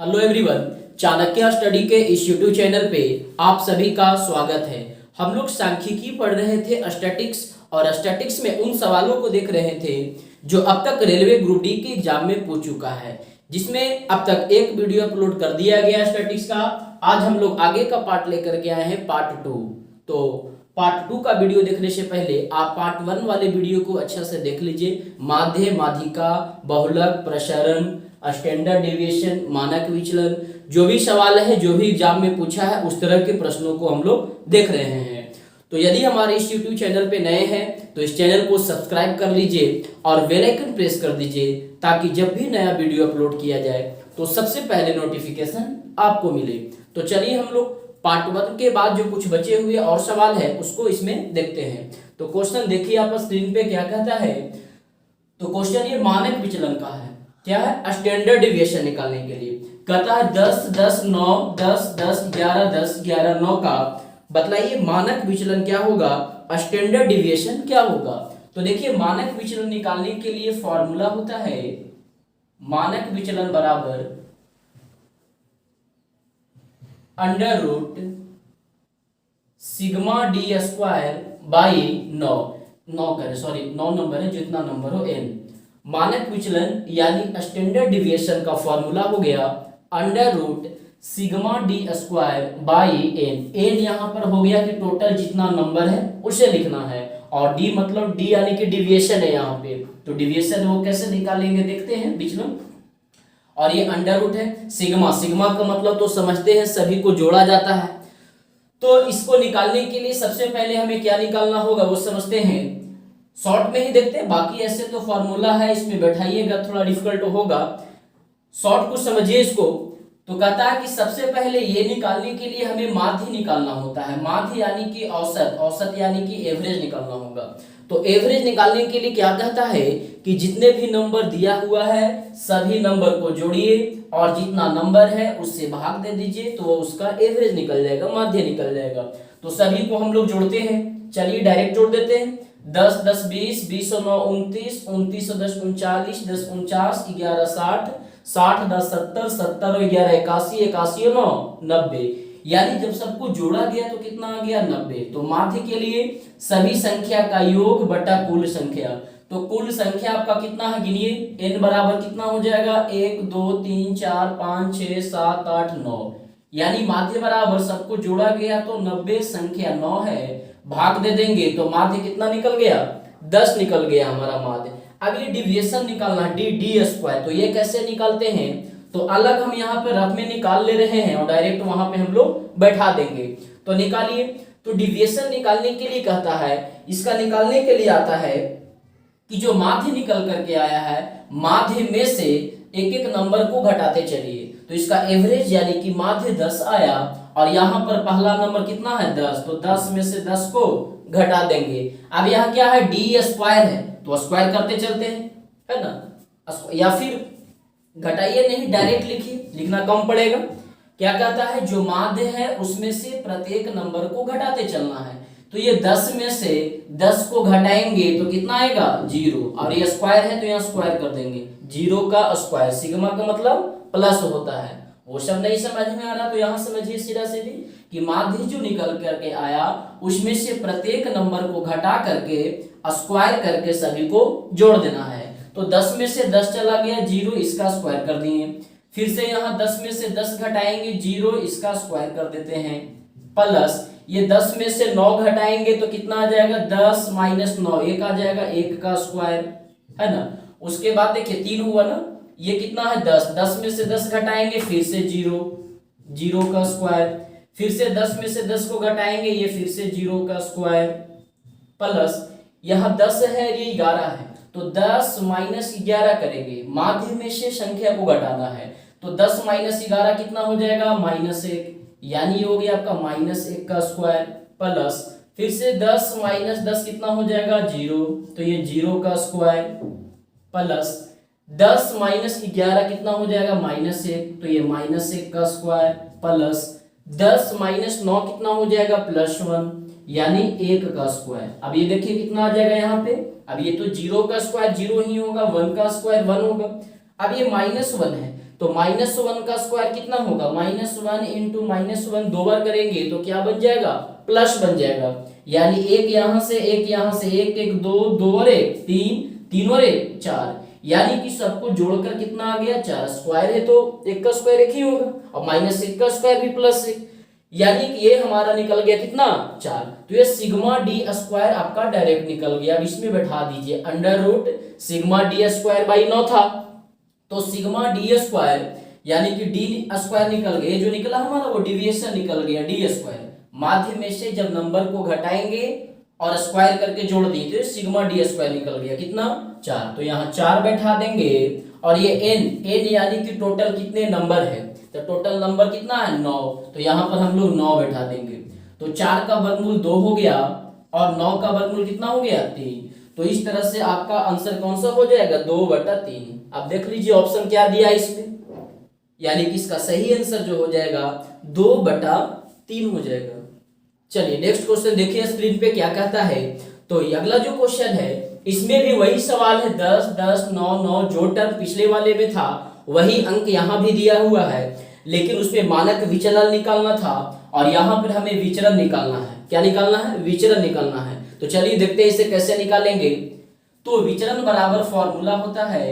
Hello everyone, Chanakya study के इस YouTube channel पे आप सभी का स्वागत है। हम लोग सांख्यिकी पढ़ रहे थे स्टैटिक्स, और स्टैटिक्स में उन सवालों को देख रहे थे जो अब तक रेलवे ग्रुप डी के एग्जाम में पूछ चुका है, जिसमें अब तक एक वीडियो अपलोड कर दिया गया स्टैटिक्स का। आज हम लोग आगे का पार्ट लेकर के आए हैं, पार्ट 2। तो पार्ट 2 का वीडियो देखने से पहले आप पार्ट 1 वाले वीडियो को अच्छा से देख लीजिए। माध्य, माध्यिका, बहुलक, प्रसरण, स्टैंडर्ड डेविएशन, मानक विचलन, जो भी सवाल है, जो भी एग्जाम में पूछा है, उस तरह के प्रश्नों को हम लोग देख रहे हैं। तो यदि हमारे इस यूट्यूब चैनल पे नए हैं तो इस चैनल को सब्सक्राइब कर लीजिए और बेल आइकन प्रेस कर दीजिए, ताकि जब भी नया वीडियो अपलोड किया जाए तो सबसे पहले नोटिफिकेशन आपको मिले। तो चलिए हम लोग पार्ट 1 के बाद जो कुछ बचे हुए और सवाल है उसको इसमें देखते हैं। तो क्वेश्चन देखिए आप स्क्रीन पे क्या कहता है। तो क्वेश्चन ये मानक विचलन का है। क्या है? स्टैंडर्ड डिविएशन निकालने के लिए कहता है 10 10 9 10 10 11 10 11 9 का बतलाइए मानक विचलन क्या होगा, स्टैंडर्ड डिविएशन क्या होगा। तो देखिए मानक विचलन निकालने के लिए फॉर्मूला होता है मानक विचलन बराबर under root sigma D square by 9 number है, जितना नंबर हो n। मानक विचलन यानी स्टैंडर्ड डिविएशन का फॉर्मूला हो गया under root sigma D square by n यहाँ पर हो गया कि टोटल जितना नंबर है उसे लिखना है, और d मतलब d यानी कि डिविएशन है यहाँ पे। तो डिविएशन वो कैसे निकालेंगे देखते हैं विचलन। और ये अंडर रूट है, सिग्मा का मतलब तो समझते हैं, सभी को जोड़ा जाता है। तो इसको निकालने के लिए सबसे पहले हमें क्या निकालना होगा वो समझते हैं, शॉर्ट में ही देखते हैं। बाकी ऐसे तो फॉर्मूला है, इसमें बैठाइएगा थोड़ा डिफिकल्ट होगा, शॉर्ट को समझिए इसको। तो कहता है कि सबसे पहले ये निकालने के लिए हमें माध्य निकालना होता है। माध्य यानी कि औसत यानी कि एवरेज निकालना होगा। तो एवरेज निकालने के लिए क्या कहता है कि जितने भी नंबर दिया हुआ है सभी नंबर को जोड़िए और जितना नंबर है उससे भाग दे दीजिए, तो वो उसका एवरेज निकल जाएगा, माध्य निकल जाएगा। तो सभी को हम लोग जोड़ते हैं, चलिए डायरेक्ट जोड़ देते हैं। 10 10 20 20 और 9 29 29 और 10 39 10 49 11 60 60 10 70 70 और 11 81 81 और 9 90। यानी जब सबको जोड़ा गया तो कितना आ गया 90। तो माध्य के लिए सभी संख्या का योग बटा कुल संख्या। तो कुल संख्या आपका कितना है गिनिए, n बराबर कितना हो जाएगा 1 2 3 4 5 6 7 8 9। यानी माध्य बराबर सबको जोड़ा गया तो 90, संख्या 9 है, भाग दे देंगे तो माध्य कितना निकल गया 10 निकल गया हमारा माध्य। अब ये डिविएशन निकालना डी स्क्वायर। तो ये कैसे निकालते हैं, तो अलग हम यहाँ पे रफ में निकाल ले रहे हैं और डायरेक्ट वहां पे हम लोग बैठा देंगे। तो निकालिए। तो डिविएशन निकालने के लिए कहता है, इसका निकालने के लिए आता है कि जो माध्य निकल करके आया है माध्य में से एक एक नंबर को घटाते चलिए। तो इसका एवरेज यानी कि माध्य 10 आया, और यहाँ पर पहला नंबर कितना है 10, तो 10 में से 10 को घटा देंगे। अब यहाँ क्या है डी स्क्वायर है, तो स्क्वायर करते चलते हैं, है ना। या फिर घटाइए नहीं, डायरेक्ट लिखिए, लिखना कम पड़ेगा। क्या कहता है जो माध्य है उसमें से प्रत्येक नंबर को घटाते चलना है। तो ये 10 में से 10 को घटाएंगे तो कितना आएगा 0, और ये स्क्वायर है तो यहाँ स्क्वायर कर देंगे, 0 का स्क्वायर। सिग्मा का मतलब प्लस होता है। वो सब नहीं समझ में आ रहा तो यहाँ समझिए सीधा सीधी कि माध्य जो निकल करके आया उसमें से प्रत्येक नंबर को घटा करके स्क्वायर करके सभी को जोड़ देना है। तो 10 में से 10 चला गया 0, इसका स्क्वायर कर दिए। फिर से यहाँ 10 में से 10 घटाएंगे 0, इसका स्क्वायर कर देते हैं, प्लस ये 10 में से 9 घटाएंगे तो कितना आ जाएगा 10 माइनस 9 1 आ जाएगा, 1 का स्क्वायर, है ना। उसके बाद देखिए 3 हुआ ना, ये कितना है 10, 10 में से 10 घटाएंगे फिर से 0, 0 का स्क्वायर। फिर से 10 में से 10 को घटाएंगे, ये फिर से 0 का स्क्वायर, प्लस यहाँ 10 है ये 11 है, तो 10 माइनस 11 करेंगे, माध्य में से संख्या को घटाना है। तो 10 माइनस 11 कितना हो जाएगा -1, यानी हो गया आपका -1 का स्क्वायर, प्लस फिर से 10 माइनस 10 कितना हो जाएगा 0, तो ये 0 का स्क्वायर, प्लस 10 माइनस 11 कितना हो जाएगा -1, तो ये -1 का स्क्वायर, प्लस 10 माइनस 9 कितना हो जाएगा +1, यानी 1 का स्क्वायर। अब ये देखिए कितना आ जाएगा यहाँ पे, अब ये तो 0 का स्क्वायर 0 ही होगा, 1 का स्क्वायर 1 होगा। अब ये -1 है तो -1 का स्क्वायर कितना होगा, -1 इंटू -1 दो बार करेंगे तो क्या बन जाएगा, प्लस बन जाएगा। यानी एक यहां से एक यहां से, एक एक दो, दो और एक तीन, तीन और एक चार, यानी कि सबको जोड़कर कितना आ गया, 4। स्क्वायर है तो एक का स्क्वायर एक ही होगा, और -1 का स्क्वायर भी +1, यानी कि ये हमारा निकल गया कितना, 4। तो ये सिग्मा डी स्क्वायर आपका डायरेक्ट निकल गया। अब इसमें बैठा दीजिए under root sigma D square by 9 था, तो सिग्मा डी स्क्वायर यानी कि डी स्क्वायर निकल गया, जो निकला हमारा वो डिविएशन निकल गया डी स्क्वायर। माध्य में से जब नंबर को घटाएंगे और स्क्वायर करके जोड़ दिए तो सिग्मा डी स्क्वायर निकल गया कितना, 4। तो यहाँ 4 बैठा देंगे, और ये n यानी कि टोटल कितने नंबर है, तो टोटल नंबर कितना है, 9। तो यहाँ पर हम लोग 9 बैठा देंगे। तो 4 का वर्गमूल 2 हो गया और 9 का वर्गमूल कितना हो गया, 3। तो इस तरह से आपका आंसर कौन सा हो जाएगा, 2/3। अब देख लीजिए ऑप्शन क्या दिया इसमें, यानी कि इसका सही आंसर जो हो जाएगा 2/3 हो जाएगा। चलिए नेक्स्ट क्वेश्चन देखिए स्क्रीन पे क्या कहता है। तो अगला जो क्वेश्चन है इसमें भी वही सवाल है, 10 10 9 9 जो टर्म पिछले वाले में था वही अंक यहाँ भी दिया हुआ है, लेकिन उसमें मानक विचलन निकालना था और यहाँ पर हमें विचरण निकालना है। क्या निकालना है, विचरण निकालना है। तो चलिए देखते हैं इसे कैसे निकालेंगे। तो विचरण बराबर फॉर्मूला होता है,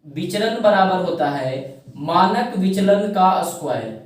विचरण बराबर होता है मानक विचलन का स्क्वायर,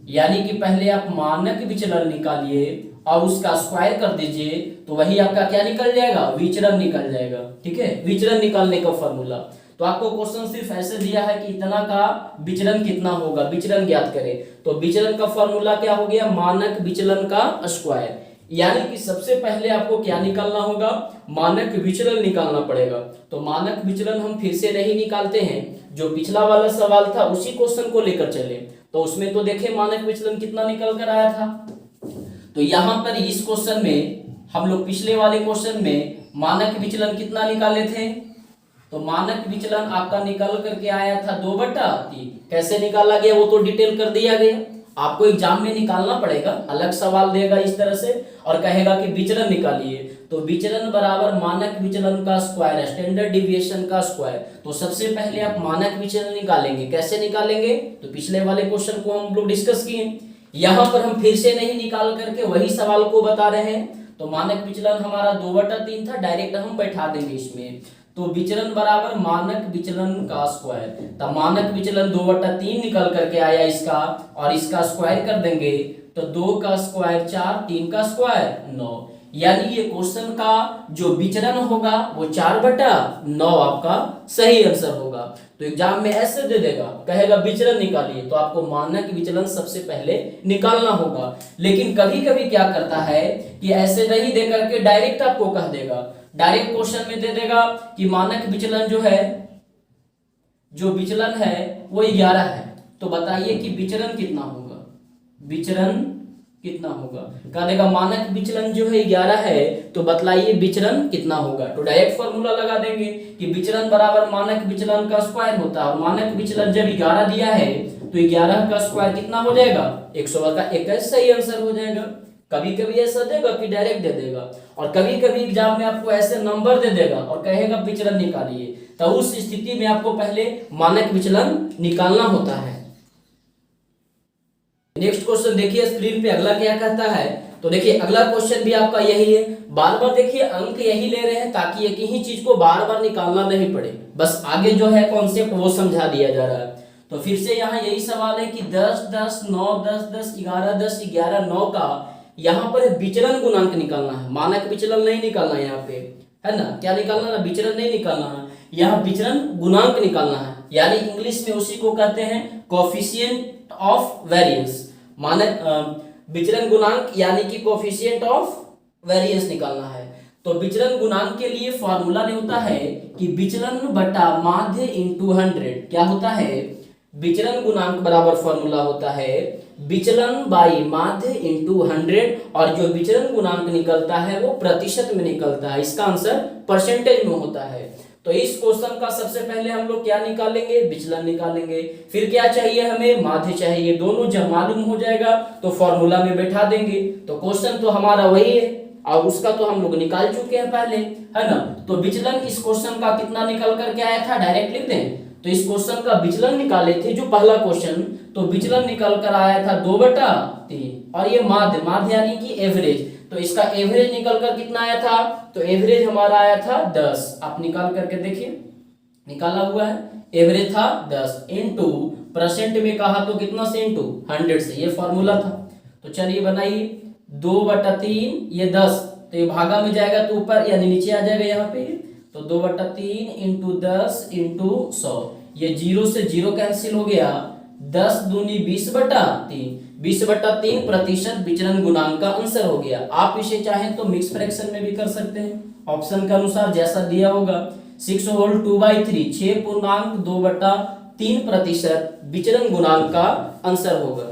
यानी कि पहले आप मानक विचलन निकालिए और उसका स्क्वायर कर दीजिए, तो वही आपका क्या निकल जाएगा, विचरण निकल जाएगा। ठीक है, विचरण निकालने का फॉर्मूला। तो आपको क्वेश्चन सिर्फ ऐसे दिया है कि इतना का विचलन कितना होगा, विचलन ज्ञात करें। तो विचलन का फॉर्मूला क्या हो गया, मानक विचलन का स्क्वायर, यानी कि सबसे पहले आपको क्या निकालना होगा, मानक विचलन निकालना पड़ेगा। तो मानक विचलन हम फिर से नहीं निकालते हैं, जो पिछला वाला सवाल था उसी क्वेश्चन को लेकर चले। तो उसमें तो देखे मानक विचलन कितना निकल कर आया था। तो यहाँ पर इस क्वेश्चन में हम लोग पिछले वाले क्वेश्चन में मानक विचलन कितना निकाले थे, तो मानक विचलन आपका निकल करके आया था 2/3। कैसे निकाला गया वो तो डिटेल कर दिया गया, आपको एग्जाम में निकालना पड़ेगा, अलग सवाल देगा इस तरह से और कहेगा कि विचलन निकालिए। तो विचलन बराबर मानक विचलन का स्क्वायर, स्टैंडर्ड डिविएशन का स्क्वायर। तो सबसे पहले आप मानक विचलन निकालेंगे, कैसे निकालेंगे, तो पिछले वाले क्वेश्चन को हम लोग डिस्कस किए, यहाँ पर हम फिर से नहीं निकाल करके वही सवाल को बता रहे हैं। तो मानक विचलन हमारा 2/3 था, डायरेक्ट हम बैठा देंगे इसमें। तो विचलन बराबर मानक विचलन का स्क्वायर, तब मानक विचलन 2/3 निकल करके आया इसका, और इसका स्क्वायर कर देंगे तो 2 का स्क्वायर 4, 3 का स्क्वायर 9, यानी ये क्वेश्चन का जो विचलन होगा वो 4/9 आपका सही आंसर होगा। तो एग्जाम में ऐसे दे देगा, कहेगा विचलन निकालिए, तो आपको मानक विचलन सबसे पहले निकालना होगा। लेकिन कभी कभी क्या करता है कि ऐसे नहीं दे करके डायरेक्ट आपको कह देगा, डायरेक्ट क्वेश्चन में दे देगा कि मानक विचलन जो है, जो विचलन है वो 11 है। तो बताइए कि विचलन कितना होगा, विचलन कितना होगा, कह देगा मानक विचलन जो है 11 है, तो बतलाइए विचलन कितना होगा। तो डायरेक्ट फॉर्मूला लगा देंगे कि विचलन बराबर मानक विचलन का स्क्वायर होता है, और मानक विचलन जब 11 दिया है तो 11 का स्क्वायर कितना हो जाएगा, 100 का 21 सही आंसर हो जाएगा। कभी कभी ऐसा देगा कि डायरेक्ट दे देगा, और कभी कभी एग्जाम में आपको ऐसे नंबर दे देगा और कहेगा विचलन निकालिए, तो उस स्थिति में आपको पहले मानक विचलन निकालना होता है। नेक्स्ट क्वेश्चन देखिए स्क्रीन पे अगला क्या कहता है। तो देखिए अगला क्वेश्चन भी आपका यही है, बार बार देखिए अंक यही ले रहे हैं ताकि एक ही चीज को बार बार निकालना नहीं पड़े, बस आगे जो है कॉन्सेप्ट वो समझा दिया जा रहा है। तो फिर से यहाँ यही सवाल है कि 10 10 9 10 10 11 10 11 9 का यहाँ पर विचलन गुणांक निकालना है, मानक विचलन नहीं निकालना है यहाँ पे, है ना, क्या निकालना है, विचलन नहीं निकालना है, यहाँ विचलन गुणांक निकालना है, यानी इंग्लिश में उसी को कहते हैं कोफिशिएंट ऑफ वेरिएंस। मानक विचलन गुणांक यानी कि कोफिशिएंट ऑफ वेरिएंस निकालना है। तो विचलन गुणांक के लिए फॉर्मूला नहीं होता है कि विचलन बटा माध्य इंटू 100। क्या होता है, विचलन गुणांक बराबर फॉर्मूला होता है विचलन बाई माध्य इंटू 100, और जो विचलन गुणांक निकलता है वो प्रतिशत में निकलता है, इसका आंसर परसेंटेज में होता है। तो इस क्वेश्चन का सबसे पहले हम लोग क्या निकालेंगे, विचलन निकालेंगे, फिर क्या चाहिए हमें, माध्य चाहिए। दोनों जब मालूम हो जाएगा तो फॉर्मूला में बैठा देंगे। तो क्वेश्चन तो हमारा वही है और उसका तो हम लोग निकाल चुके हैं पहले, है ना। तो विचलन इस क्वेश्चन का कितना निकल करके आया था, डायरेक्ट लिख दें, तो इस क्वेश्चन का विचलन निकाले थे जो पहला क्वेश्चन, तो विचलन निकल कर आया था 2/3 और ये माध्य, माध्य यानी कि एवरेज, तो इसका एवरेज निकल कर कितना आया था, तो एवरेज हमारा आया था 10। आप निकाल करके देखिए, निकाला हुआ है, एवरेज था 10 इंटू परसेंट में कहा तो कितना से, इंटू 100 से, ये फॉर्मूला था। तो चलिए बनाइए, 2/3 ये 10, तो ये भागा में जाएगा तो ऊपर यानी नीचे आ जाएगा यहाँ पे, तो 2/3 इंटू 10 इंटू 100, ये 0 से 0 कैंसिल हो गया, 10 दूनी 20/3, 20/3 प्रतिशत विचलन गुणांक का आंसर हो गया। आप इसे चाहें तो मिक्स फ्रैक्शन में भी कर सकते हैं, ऑप्शन के अनुसार जैसा दिया होगा। 6 होल 2/3, 6.2/3 प्रतिशत विचलन गुणांक का आंसर होगा।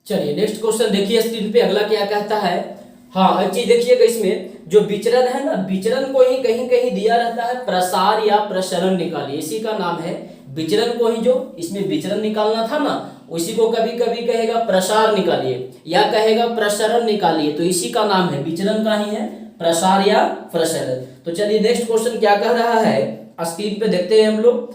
चलिए नेक्स्ट क्वेश्चन देखिए स्क्रीन पे, अगला क्या कहता है। हाँ, एक चीज देखिएगा, इसमें जो विचलन है ना, विचलन को ही कहीं कहीं दिया रहता है प्रसार या प्रसरण निकालिए, इसी का नाम है विचलन को ही, जो इसमें विचलन निकालना था ना, उसी को कभी कभी कहेगा प्रसार निकालिए या कहेगा प्रसरण निकालिए, तो इसी का नाम है, विचलन का ही है प्रसार या प्रसरण। तो चलिए नेक्स्ट क्वेश्चन क्या कह रहा है, स्क्रीन पे देखते हैं हम लोग।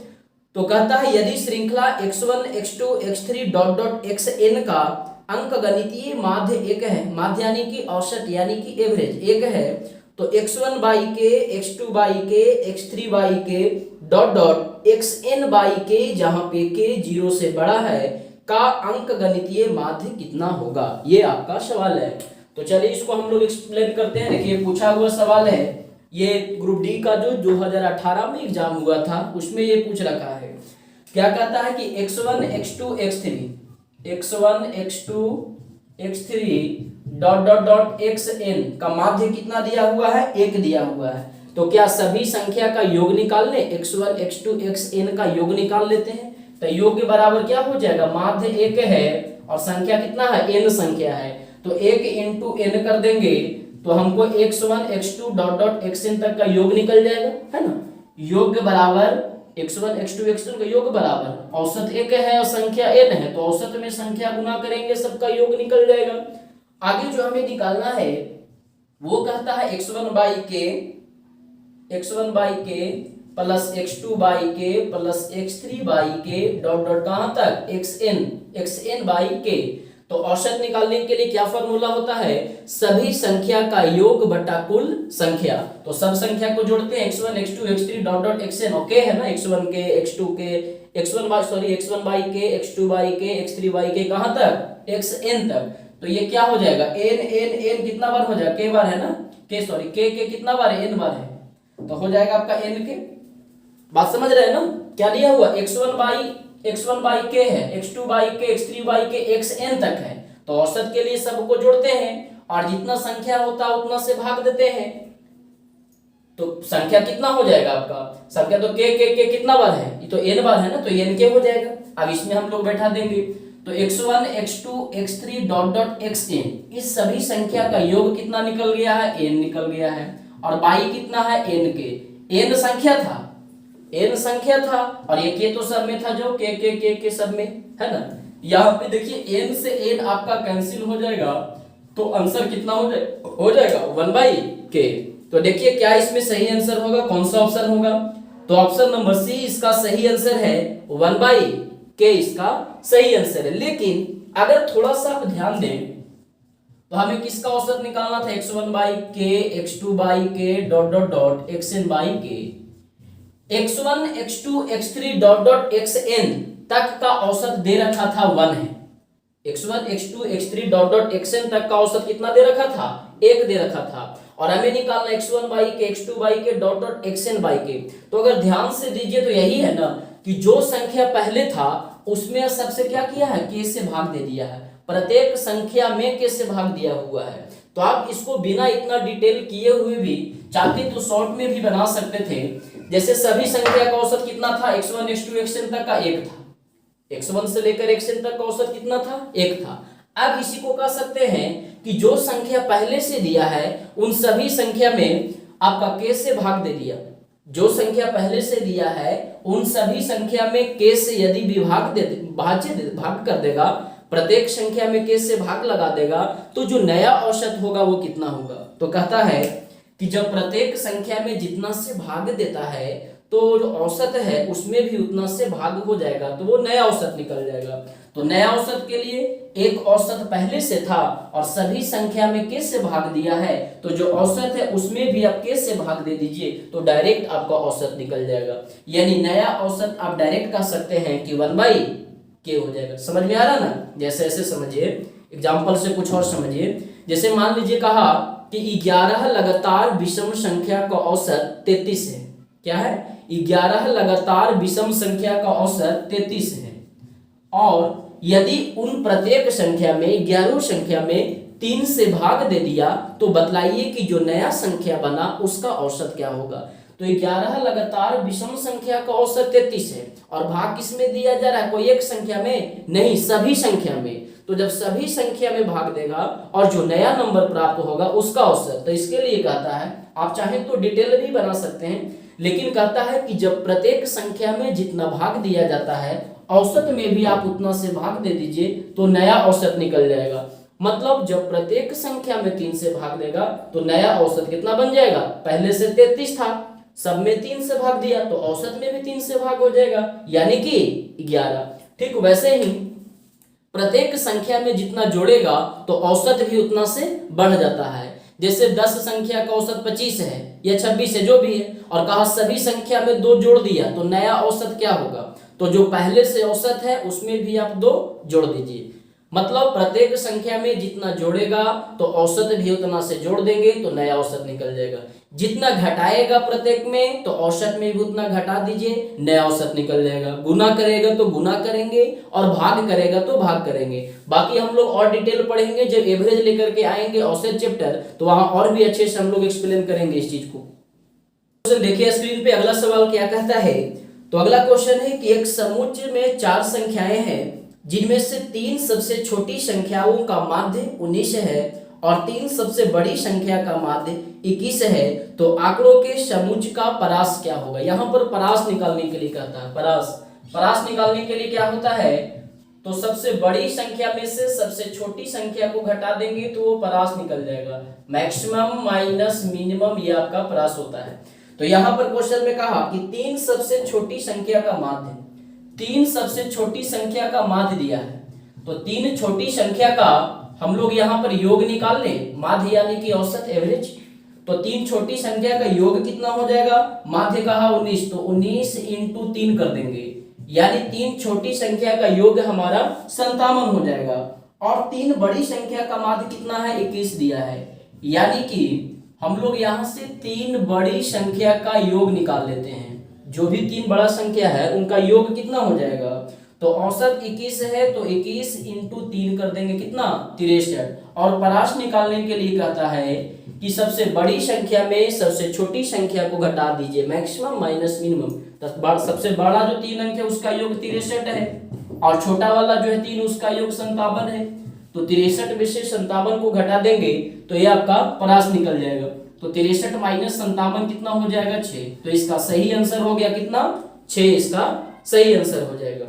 तो कहता है यदि श्रृंखला x1 x2 x3 dot dot xn का अंक गणितीय माध्य एक है, माध्य यानी कि औसत यानी कि एवरेज एक है, तो x1 बाई के, x2 बाई के, x3 बाई के डॉट डॉट xn बाई के, जहां पे के 0 से बड़ा है, का अंक गणितीय माध्य कितना होगा, ये आपका सवाल है। तो चलिए इसको हम लोग एक्सप्लेन करते हैं। देखिए पूछा हुआ सवाल है, ये ग्रुप डी का जो 2018 में एग्जाम हुआ था उसमें ये पूछ रखा है। क्या कहता है कि x1 x2 x3 dot dot dot xn का माध्य कितना दिया हुआ है, 1 दिया हुआ है। तो क्या सभी संख्या का योग निकाल ले, x1 x2 xn का योग निकाल लेते हैं, तो योग के बराबर क्या हो जाएगा, माध्य 1 है और संख्या कितना है, n संख्या है, तो 1 इंटू n कर देंगे तो हमको x1 x2 dot dot xn तक का योग निकल जाएगा, है ना। योग के बराबर x1 x2 xn का योग बराबर औसत 1 है और संख्या n है, तो औसत में संख्या गुना करेंगे सबका योग निकल जाएगा। आगे जो हमें निकालना है वो कहता है x1 बाई के प्लस x2 बाई के प्लस x3 बाई के डॉट डॉट कहां तक, xn बाई के। तो औसत निकालने के लिए क्या फॉर्मूला होता है, सभी संख्या का योग बटा कुल संख्या। तो सब संख्या को जोड़ते हैं, x1 x2 x3 dot dot xn, okay है ना, x1 के x2 के x1 बाई के x2 बाई के x3 बाई के कहां तक, xn तक। तो ये क्या हो जाएगा, n कितना बार हो जाएगा, k बार है ना, k कितना बार है, n बार है, तो हो जाएगा आपका n के। बात समझ रहे हैं ना, क्या दिया हुआ, x1 बाई के है, x2 बाई के, x3 बाई के, xn तक है। तो औसत के लिए सबको जोड़ते हैं और जितना संख्या होता है उतना से भाग देते हैं, तो संख्या कितना हो जाएगा आपका, संख्या तो के कितना बार है, ये तो n बार है ना, तो n के हो जाएगा। अब इसमें हम लोग बैठा देंगे, तो x1 x2 x3 dot dot xn, इस सभी संख्या का योग कितना निकल गया है, n निकल गया है, और बाई कितना है, n के, n संख्या था और ये के तो सब में था, जो के सब में है ना। यहाँ पे देखिए n से n आपका कैंसिल हो जाएगा, तो आंसर कितना हो जाएगा 1/k। तो देखिए क्या इसमें सही आंसर होगा, कौन सा ऑप्शन होगा, तो ऑप्शन नंबर सी इसका सही आंसर है, 1/k इसका सही आंसर है। लेकिन अगर थोड़ा सा आप ध्यान दें तो हमें किसका औसत निकालना था, x1 बाई के, x2 बाई के dot dot dot xn by के। x1 x2 x3 dot dot xn तक का औसत दे रखा था 1 है, x1 x2 x3 dot dot xn तक का औसत कितना दे रखा था, 1 दे रखा था, और हमें निकालना x1 बाई के, x2 बाई के डॉट डॉट xn बाई के। तो अगर ध्यान से दीजिए तो यही है ना कि जो संख्या पहले था उसमें सबसे क्या किया है, k से भाग दे दिया है, प्रत्येक संख्या में k से भाग दिया हुआ है। तो आप इसको बिना इतना डिटेल किए हुए भी चाहते तो शॉर्ट में भी बना सकते थे। जैसे सभी संख्या का औसत कितना था, x1 x2 xn तक का 1 था, x1 से लेकर xn तक का औसत कितना था, 1 था। अब इसी को कह सकते हैं कि जो संख्या पहले से दिया है उन सभी संख्या में आपका k से भाग दे दिया, जो संख्या पहले से दिया है उन सभी संख्या में k से यदि भाग कर देगा, प्रत्येक संख्या में k से भाग लगा देगा, तो जो नया औसत होगा वो कितना होगा। तो कहता है कि जब प्रत्येक संख्या में जितना से भाग देता है तो जो औसत है उसमें भी उतना से भाग हो जाएगा, तो वो नया औसत निकल जाएगा। तो नया औसत के लिए एक औसत पहले से था और सभी संख्या में k से भाग दिया है, तो जो औसत है उसमें भी आप k से भाग दे दीजिए तो डायरेक्ट आपका औसत निकल जाएगा। यानी नया औसत आप डायरेक्ट कह सकते हैं कि 1/k हो जाएगा। समझ में आ रहा ना? जैसे ऐसे समझिए, एग्जाम्पल से कुछ और समझिए। जैसे मान लीजिए कहा कि 11 लगातार विषम संख्या का औसत 33 है। क्या है? 11 लगातार विषम संख्या का औसत 33 है, और यदि उन प्रत्येक संख्या में 11 संख्या में 3 से भाग दे दिया तो बतलाइए कि जो नया संख्या बना उसका औसत क्या होगा। तो 11 लगातार विषम संख्या का औसत 33 है और भाग किसमें दिया जा रहा है? कोई एक संख्या में नहीं, सभी संख्या में। तो जब सभी संख्या में भाग देगा और जो नया नंबर प्राप्त होगा उसका औसत, तो इसके लिए कहता है, आप चाहें तो डिटेल भी बना सकते हैं, लेकिन कहता है कि जब प्रत्येक संख्या में जितना भाग दिया जाता है औसत में भी आप उतना से भाग दे दीजिए तो नया औसत निकल जाएगा। मतलब जब प्रत्येक संख्या में 3 से भाग देगा तो नया औसत कितना बन जाएगा? पहले से 33 था, सब में 3 से भाग दिया तो औसत में भी 3 से भाग हो जाएगा, यानी कि 11। ठीक वैसे ही प्रत्येक संख्या में जितना जोड़ेगा तो औसत भी उतना से बढ़ जाता है। जैसे 10 संख्या का औसत 25 है या 26 है, जो भी है, और कहा सभी संख्या में 2 जोड़ दिया तो नया औसत क्या होगा? तो जो पहले से औसत है उसमें भी आप 2 जोड़ दीजिए। मतलब प्रत्येक संख्या में जितना जोड़ेगा तो औसत भी उतना से जोड़ देंगे तो नया औसत निकल जाएगा। जितना घटाएगा प्रत्येक में तो औसत में भी उतना घटा दीजिए, नया औसत निकल जाएगा। गुना करेगा तो गुना करेंगे और भाग करेगा तो भाग करेंगे। बाकी हम लोग और डिटेल पढ़ेंगे जब एवरेज लेकर के आएंगे औसत चैप्टर, तो वहां और भी अच्छे से हम लोग एक्सप्लेन करेंगे इस चीज को। देखिए स्क्रीन पे अगला सवाल क्या कहता है। तो अगला क्वेश्चन है कि एक समुच्चय में 4 संख्याएं हैं जिनमें से 3 सबसे छोटी संख्याओं का माध्य 19 है और 3 सबसे बड़ी संख्या का माध्य 21 है, तो आंकड़ों के समुच्चय का परास क्या होगा? यहाँ पर परास निकालने के लिए कहता है। परास निकालने के लिए क्या होता है? तो सबसे बड़ी संख्या में से सबसे छोटी संख्या को घटा देंगे तो वो परास निकल जाएगा। मैक्सिमम माइनस मिनिमम, ये आपका परास होता है। तो यहाँ पर क्वेश्चन में कहा कि 3 सबसे छोटी संख्या का माध्य, 3 सबसे छोटी संख्या का माध्य दिया है, तो 3 छोटी संख्या का हम लोग यहाँ पर योग निकाल लें, माध्य यानी कि औसत एवरेज। तो 3 छोटी संख्या का योग कितना हो जाएगा? माध्य कहा 19, तो 19 इंटू 3 कर देंगे, यानी 3 छोटी संख्या का योग हमारा 57 हो जाएगा। और 3 बड़ी संख्या का माध्य कितना है? 21 दिया है, यानी कि हम लोग यहाँ से 3 बड़ी संख्या का योग निकाल लेते हैं। जो भी 3 बड़ा संख्या है उनका योग कितना हो जाएगा? तो औसत 21 है तो 21 इंटू 3 कर देंगे, कितना? 63। और परास निकालने के लिए कहता है कि सबसे बड़ी संख्या में सबसे छोटी संख्या को घटा दीजिए, मैक्सिमम माइनस मिनिमम। तो सबसे बड़ा जो 3 अंक है उसका योग 63 है और छोटा वाला जो है 3 उसका योग 57 है। तो 63 में से 57 को घटा देंगे तो ये आपका परास निकल जाएगा। तो 63 माइनस 57 कितना हो जाएगा? 6। तो इसका सही आंसर हो गया कितना? 6 इसका सही आंसर हो जाएगा।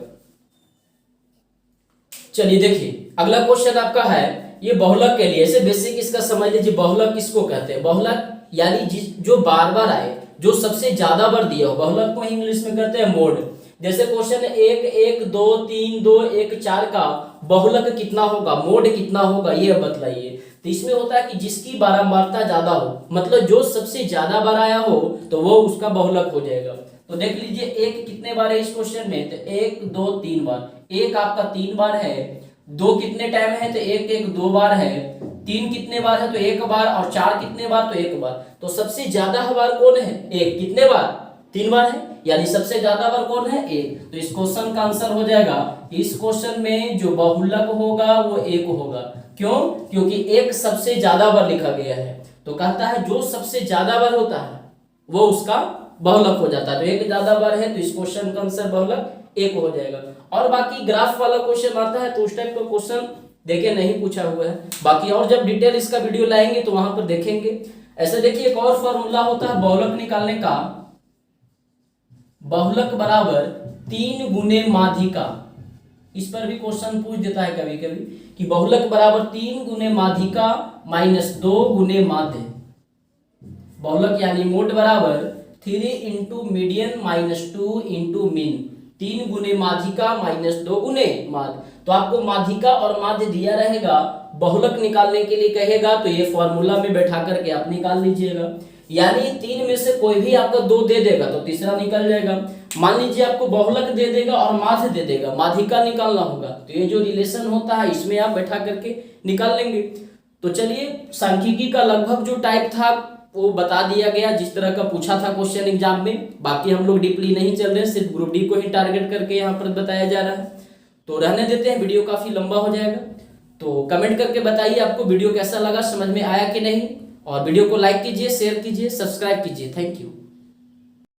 चलिए देखिए अगला क्वेश्चन आपका है, ये बहुलक के लिए। ऐसे बेसिक इसका समझ लीजिए, बहुलक किसको कहते हैं? बहुलक यानी जो बार बार आए, जो सबसे ज्यादा बार दिया हो, बहुलक को इंग्लिश में कहते हैं मोड। जैसे क्वेश्चन 1 1 2 3 2 1 4 का बहुलक कितना होगा, मोड कितना होगा, ये बतलाइए। तो इसमें होता है कि जिसकी बारंबारता ज्यादा हो, मतलब जो सबसे ज्यादा बार आया हो तो वो उसका बहुलक हो जाएगा। तो देख लीजिए 1 कितने बार है इस क्वेश्चन में? तो 1 2 3 बार। 1 आपका 3 बार है। 2 कितने टाइम है? तो 1 1 2 बार है। 3 कितने बार है? तो 1 बार। और 4 कितने बार? तो 1 बार। तो सबसे ज्यादा बार कौन है? 1। कितने बार? 3 बार है, यानी सबसे ज्यादा बार कौन है? 1। तो इस क्वेश्चन का आंसर हो जाएगा, इस क्वेश्चन में जो बहुलक होगा वो 1 होगा। क्यों? क्योंकि 1 सबसे ज्यादा बार लिखा गया है। तो कहता है जो सबसे ज्यादा बार होता है वो उसका बहुलक हो जाता है। तो 1 ज्यादा बार है तो इस क्वेश्चन का आंसर बहुलक 1 हो जाएगा। और बाकी ग्राफ वाला क्वेश्चन आता है तो उस टाइप का क्वेश्चन देखिए नहीं पूछा हुआ है। बाकी और जब डिटेल इसका वीडियो लाएंगे तो वहां पर देखेंगे। ऐसे देखिए एक और फॉर्मूला होता है बहुलक निकालने का, बहुलक बराबर 3 गुने माध्यिका। इस पर भी क्वेश्चन पूछ देता है कभी कभी कि बहुलक बराबर 3 गुने माध्यिका माइनस 2 गुने माध्य। बहुलक यानी मोड बराबर 3 into median minus 2 into mean, 3 गुने माध्यिका माइनस 2 गुने माध्य। तो आपको माध्यिका और माध्य दिया रहेगा, बहुलक निकालने के लिए कहेगा तो ये फॉर्मूला में बैठा करके आप निकाल लीजिएगा। यानी 3 में से कोई भी आपको 2 दे देगा तो तीसरा निकल जाएगा। मान लीजिए आपको बहुलक दे देगा और माध्य दे देगा, माध्यिका निकालना होगा, तो ये जो रिलेशन होता है इसमें आप बैठा करके निकाल लेंगे। तो चलिए सांख्यिकी का लगभग जो टाइप था वो बता दिया गया, जिस तरह का पूछा था क्वेश्चन एग्जाम में। बाकी हम लोग डीपली नहीं चल रहे, सिर्फ ग्रुप डी को ही टारगेट करके यहाँ पर बताया जा रहा है। तो रहने देते हैं, वीडियो काफी लंबा हो जाएगा। तो कमेंट करके बताइए आपको वीडियो कैसा लगा, समझ में आया कि नहीं, और वीडियो को लाइक कीजिए, शेयर कीजिए, सब्सक्राइब कीजिए। Thank you.